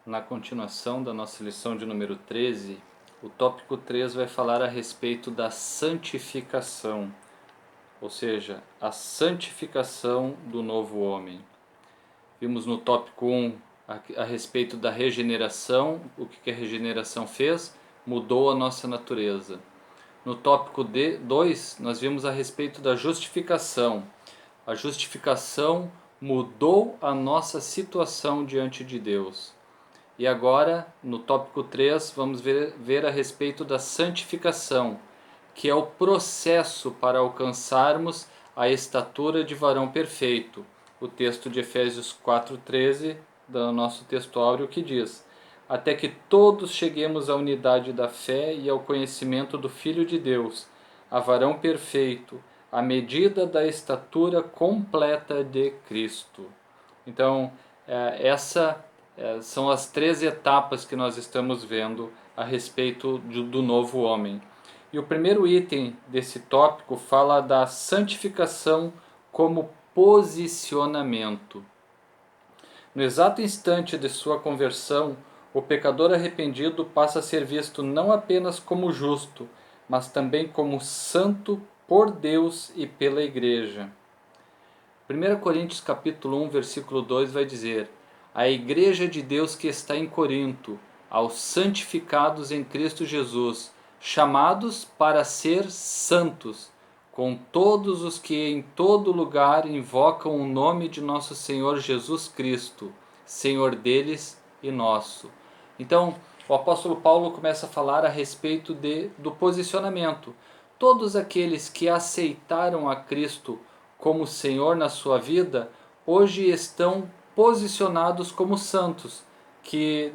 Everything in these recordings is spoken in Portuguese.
Na continuação da nossa lição de número 13, o tópico 3 vai falar a respeito da santificação, ou seja, a santificação do novo homem. Vimos no tópico 1 a respeito da regeneração, o que a regeneração fez? Mudou a nossa natureza. No tópico 2, nós vimos a respeito da justificação. A justificação mudou a nossa situação diante de Deus. E agora, no tópico 3, vamos ver a respeito da santificação, que é o processo para alcançarmos a estatura de varão perfeito. O texto de Efésios 4,13, do nosso texto áureo, que diz: até que todos cheguemos à unidade da fé e ao conhecimento do Filho de Deus, a varão perfeito, à medida da estatura completa de Cristo. Então, são as 3 etapas que nós estamos vendo a respeito do novo homem. E o primeiro item desse tópico fala da santificação como posicionamento. No exato instante de sua conversão, o pecador arrependido passa a ser visto não apenas como justo, mas também como santo por Deus e pela Igreja. 1 Coríntios capítulo 1, versículo 2 vai dizer: a Igreja de Deus que está em Corinto, aos santificados em Cristo Jesus, chamados para ser santos, com todos os que em todo lugar invocam o nome de nosso Senhor Jesus Cristo, Senhor deles e nosso. Então, o apóstolo Paulo começa a falar a respeito do posicionamento. Todos aqueles que aceitaram a Cristo como Senhor na sua vida, hoje estão posicionados como santos, que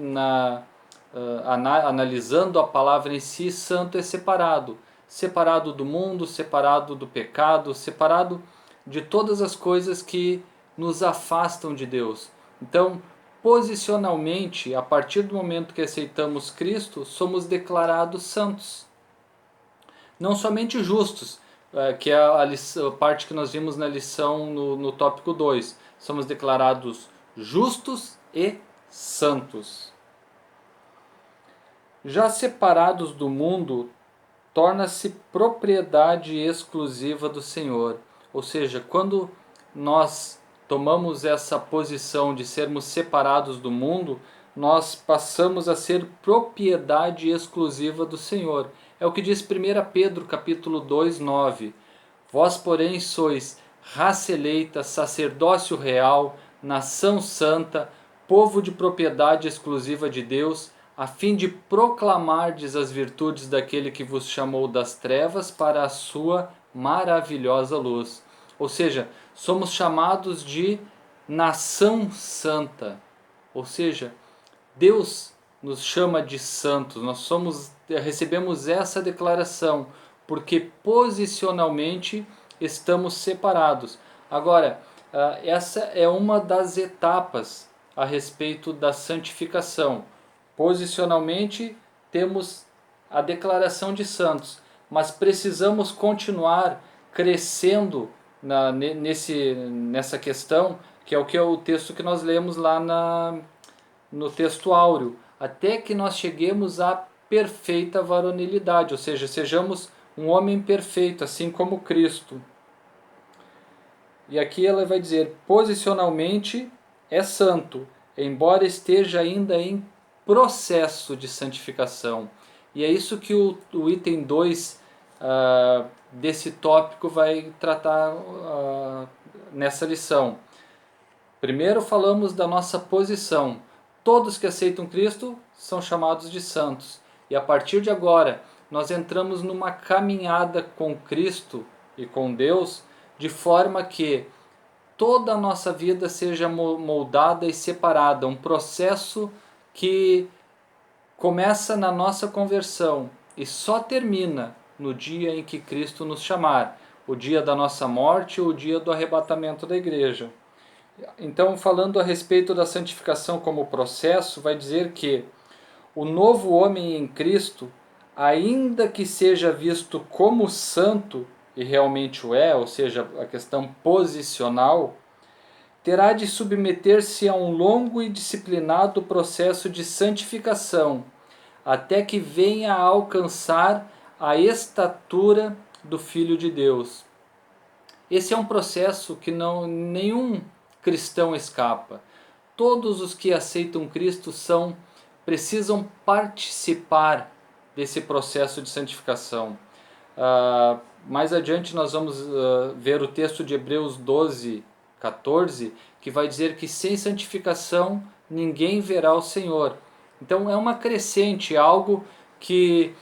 analisando a palavra em si, santo é separado. Separado do mundo, separado do pecado, separado de todas as coisas que nos afastam de Deus. Então, posicionalmente, a partir do momento que aceitamos Cristo, somos declarados santos. Não somente justos, que é a parte que nós vimos na lição no tópico 2. Somos declarados justos e santos. Já separados do mundo, torna-se propriedade exclusiva do Senhor. Ou seja, quando nós tomamos essa posição de sermos separados do mundo, nós passamos a ser propriedade exclusiva do Senhor. É o que diz 1 Pedro capítulo 2, 9. Vós, porém, sois raça eleita, sacerdócio real, nação santa, povo de propriedade exclusiva de Deus, a fim de proclamardes as virtudes daquele que vos chamou das trevas para a sua maravilhosa luz. Ou seja, somos chamados de nação santa. Ou seja, Deus nos chama de santos. Nós recebemos essa declaração porque posicionalmente estamos separados. Agora, essa é uma das etapas a respeito da santificação. Posicionalmente temos a declaração de santos, mas precisamos continuar crescendo nessa questão, que é o texto que nós lemos lá no texto áureo, até que nós cheguemos à perfeita varonilidade, ou seja, sejamos um homem perfeito, assim como Cristo. E aqui ela vai dizer, posicionalmente é santo, embora esteja ainda em processo de santificação. E é isso que o item 2 desse tópico vai tratar nessa lição. Primeiro falamos da nossa posição. Todos que aceitam Cristo são chamados de santos. E a partir de agora, nós entramos numa caminhada com Cristo e com Deus, de forma que toda a nossa vida seja moldada e separada. Um processo que começa na nossa conversão e só termina no dia em que Cristo nos chamar, o dia da nossa morte ou o dia do arrebatamento da igreja. Então, falando a respeito da santificação como processo, vai dizer que o novo homem em Cristo, ainda que seja visto como santo, e realmente o é, ou seja, a questão posicional, terá de submeter-se a um longo e disciplinado processo de santificação, até que venha a alcançar a estatura do Filho de Deus. Esse é um processo que nenhum cristão escapa. Todos os que aceitam Cristo precisam participar desse processo de santificação. Mais adiante nós vamos ver o texto de Hebreus 12, 14, que vai dizer que sem santificação ninguém verá o Senhor. Então é uma crescente, algo que,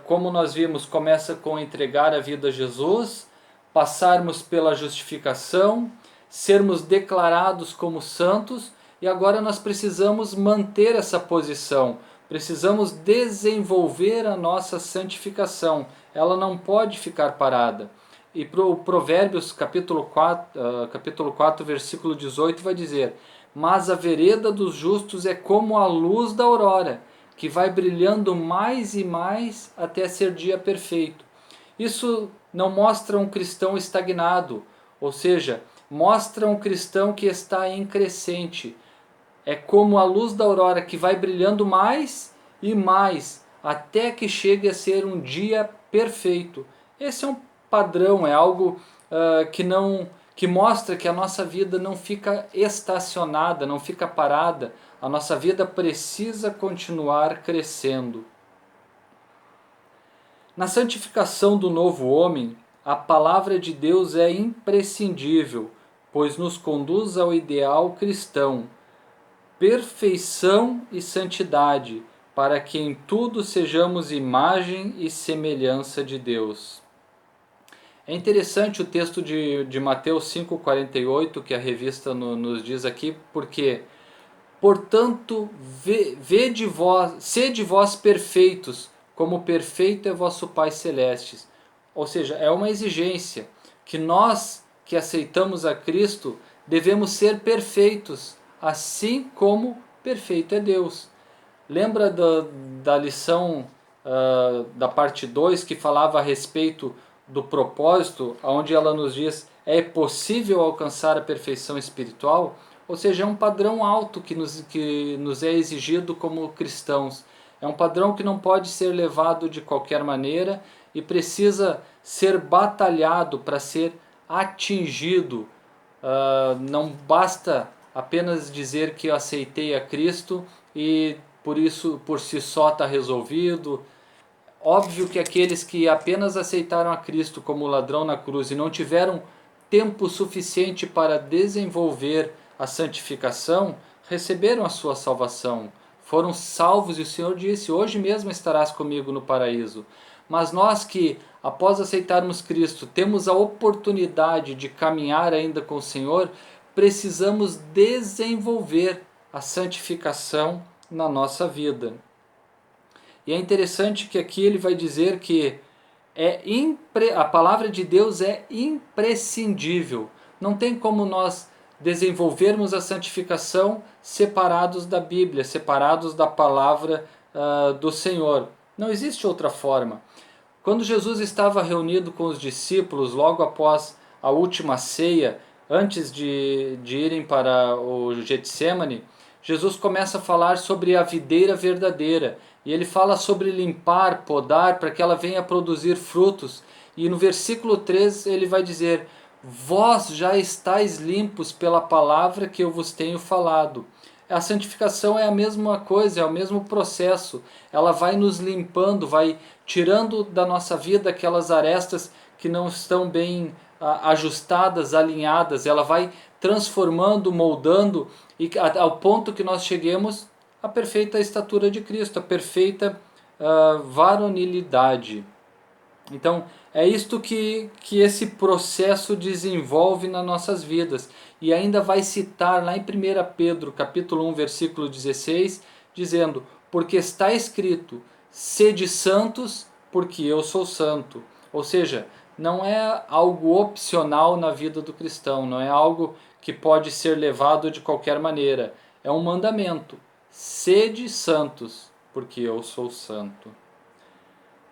como nós vimos, começa com entregar a vida a Jesus, passarmos pela justificação, sermos declarados como santos, e agora nós precisamos manter essa posição, precisamos desenvolver a nossa santificação, ela não pode ficar parada. E o Provérbios capítulo 4, versículo 18 vai dizer: mas a vereda dos justos é como a luz da aurora, que vai brilhando mais e mais até ser dia perfeito. Isso não mostra um cristão estagnado, ou seja, mostra um cristão que está em crescente. É como a luz da aurora que vai brilhando mais e mais, até que chegue a ser um dia perfeito. Esse é um padrão, é algo que mostra que a nossa vida não fica estacionada, não fica parada. A nossa vida precisa continuar crescendo. Na santificação do novo homem, a palavra de Deus é imprescindível, pois nos conduz ao ideal cristão, perfeição e santidade, para que em tudo sejamos imagem e semelhança de Deus. É interessante o texto de Mateus 5,48 que a revista nos diz aqui, porque, portanto, sede vós perfeitos, como perfeito é vosso Pai Celeste. Ou seja, é uma exigência que nós que aceitamos a Cristo devemos ser perfeitos, assim como perfeito é Deus. Lembra da lição da parte 2 que falava a respeito do propósito, onde ela nos diz: é possível alcançar a perfeição espiritual? Ou seja, é um padrão alto que nos é exigido como cristãos. É um padrão que não pode ser levado de qualquer maneira e precisa ser batalhado para ser atingido. Não basta apenas dizer que eu aceitei a Cristo e por isso, por si só, está resolvido. Óbvio que aqueles que apenas aceitaram a Cristo como ladrão na cruz e não tiveram tempo suficiente para desenvolver a santificação, receberam a sua salvação, foram salvos e o Senhor disse: hoje mesmo estarás comigo no paraíso. Mas nós que, após aceitarmos Cristo, temos a oportunidade de caminhar ainda com o Senhor, precisamos desenvolver a santificação na nossa vida. E é interessante que aqui ele vai dizer que a palavra de Deus é imprescindível. Não tem como nós desenvolvermos a santificação separados da Bíblia, separados da palavra do Senhor. Não existe outra forma. Quando Jesus estava reunido com os discípulos, logo após a última ceia, antes de irem para o Getsemane, Jesus começa a falar sobre a videira verdadeira. E ele fala sobre limpar, podar, para que ela venha produzir frutos. E no versículo 3 ele vai dizer: vós já estáis limpos pela palavra que eu vos tenho falado. A santificação é a mesma coisa, é o mesmo processo. Ela vai nos limpando, vai tirando da nossa vida aquelas arestas que não estão bem ajustadas, alinhadas. Ela vai transformando, moldando, e ao ponto que nós cheguemos à perfeita estatura de Cristo, a perfeita varonilidade. Então, é isto que esse processo desenvolve nas nossas vidas. E ainda vai citar lá em 1 Pedro, capítulo 1, versículo 16, dizendo: porque está escrito, sede santos, porque eu sou santo. Ou seja, não é algo opcional na vida do cristão, não é algo que pode ser levado de qualquer maneira. É um mandamento: sede santos, porque eu sou santo.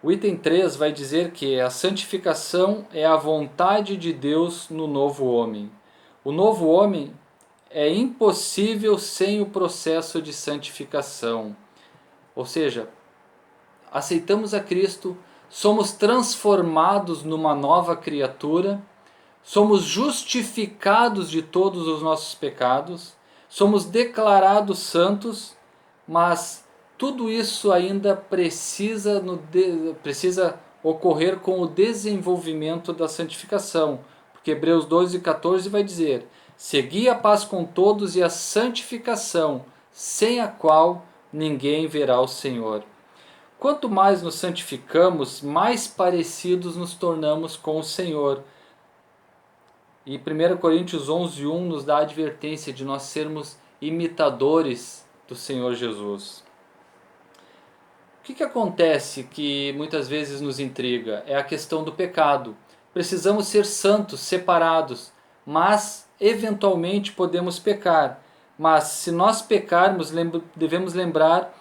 O item 3 vai dizer que a santificação é a vontade de Deus no novo homem. O novo homem é impossível sem o processo de santificação. Ou seja, aceitamos a Cristo, somos transformados numa nova criatura, somos justificados de todos os nossos pecados, somos declarados santos, mas tudo isso ainda precisa ocorrer com o desenvolvimento da santificação, porque Hebreus 12:14 vai dizer: segui a paz com todos e a santificação, sem a qual ninguém verá o Senhor. Quanto mais nos santificamos, mais parecidos nos tornamos com o Senhor. E 1 Coríntios 11:1 nos dá a advertência de nós sermos imitadores do Senhor Jesus. O que acontece que muitas vezes nos intriga? É a questão do pecado. Precisamos ser santos, separados, mas eventualmente podemos pecar. Mas se nós pecarmos, devemos lembrar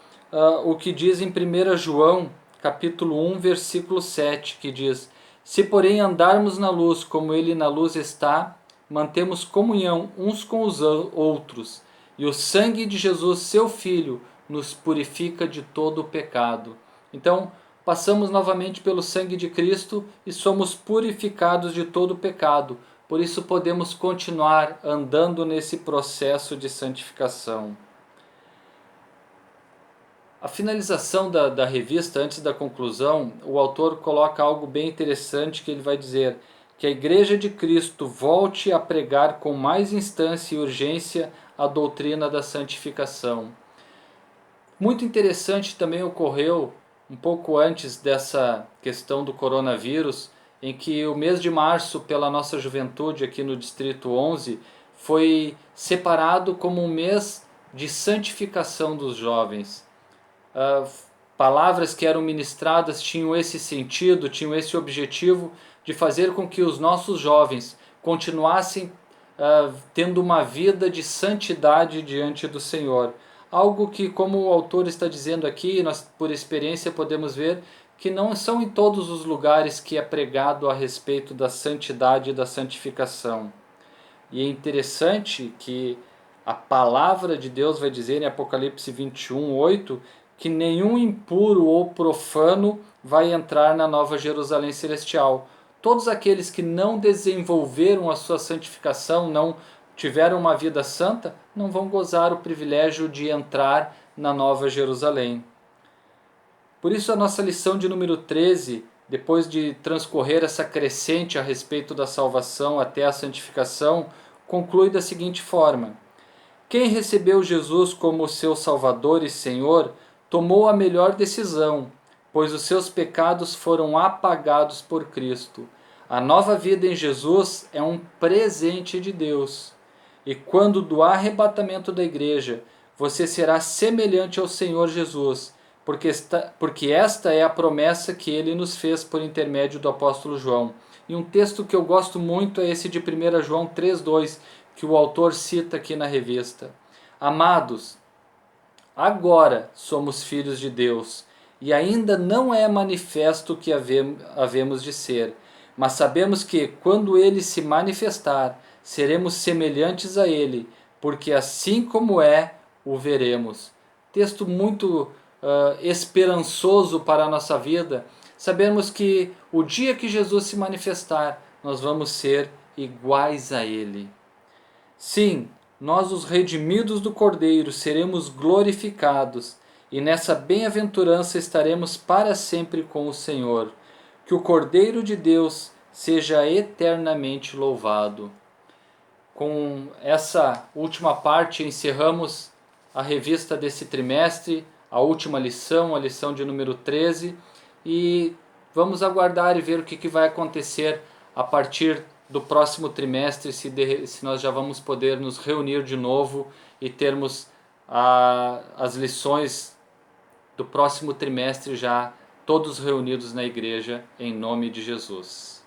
o que diz em 1 João, capítulo 1, versículo 7, que diz: se porém andarmos na luz como ele na luz está, mantemos comunhão uns com os outros, e o sangue de Jesus, seu Filho, nos purifica de todo o pecado. Então, passamos novamente pelo sangue de Cristo e somos purificados de todo o pecado. Por isso podemos continuar andando nesse processo de santificação. A finalização da revista, antes da conclusão, o autor coloca algo bem interessante, que ele vai dizer que a Igreja de Cristo volte a pregar com mais instância e urgência a doutrina da santificação. Muito interessante também ocorreu um pouco antes dessa questão do coronavírus, em que o mês de março, pela nossa juventude aqui no Distrito 11, foi separado como um mês de santificação dos jovens. Palavras que eram ministradas tinham esse sentido, tinham esse objetivo de fazer com que os nossos jovens continuassem tendo uma vida de santidade diante do Senhor. Algo que, como o autor está dizendo aqui, nós por experiência podemos ver que não são em todos os lugares que é pregado a respeito da santidade e da santificação. E é interessante que a palavra de Deus vai dizer em Apocalipse 21:8 que nenhum impuro ou profano vai entrar na Nova Jerusalém Celestial. Todos aqueles que não desenvolveram a sua santificação, não tiveram uma vida santa, não vão gozar o privilégio de entrar na Nova Jerusalém. Por isso a nossa lição de número 13, depois de transcorrer essa crescente a respeito da salvação até a santificação, conclui da seguinte forma: quem recebeu Jesus como seu Salvador e Senhor, tomou a melhor decisão, pois os seus pecados foram apagados por Cristo. A nova vida em Jesus é um presente de Deus. E quando do arrebatamento da igreja, você será semelhante ao Senhor Jesus, porque esta é a promessa que ele nos fez por intermédio do apóstolo João. E um texto que eu gosto muito é esse de 1 João 3:2, que o autor cita aqui na revista. Amados, agora somos filhos de Deus, e ainda não é manifesto o que havemos de ser, mas sabemos que, quando ele se manifestar, seremos semelhantes a ele, porque assim como é, o veremos. Texto muito esperançoso para a nossa vida. Sabemos que o dia que Jesus se manifestar, nós vamos ser iguais a ele. Sim, nós, os redimidos do Cordeiro, seremos glorificados, e nessa bem-aventurança estaremos para sempre com o Senhor. Que o Cordeiro de Deus seja eternamente louvado. Com essa última parte encerramos a revista desse trimestre, a última lição, a lição de número 13, e vamos aguardar e ver o que vai acontecer a partir do próximo trimestre, se nós já vamos poder nos reunir de novo e termos as lições do próximo trimestre já todos reunidos na igreja, em nome de Jesus.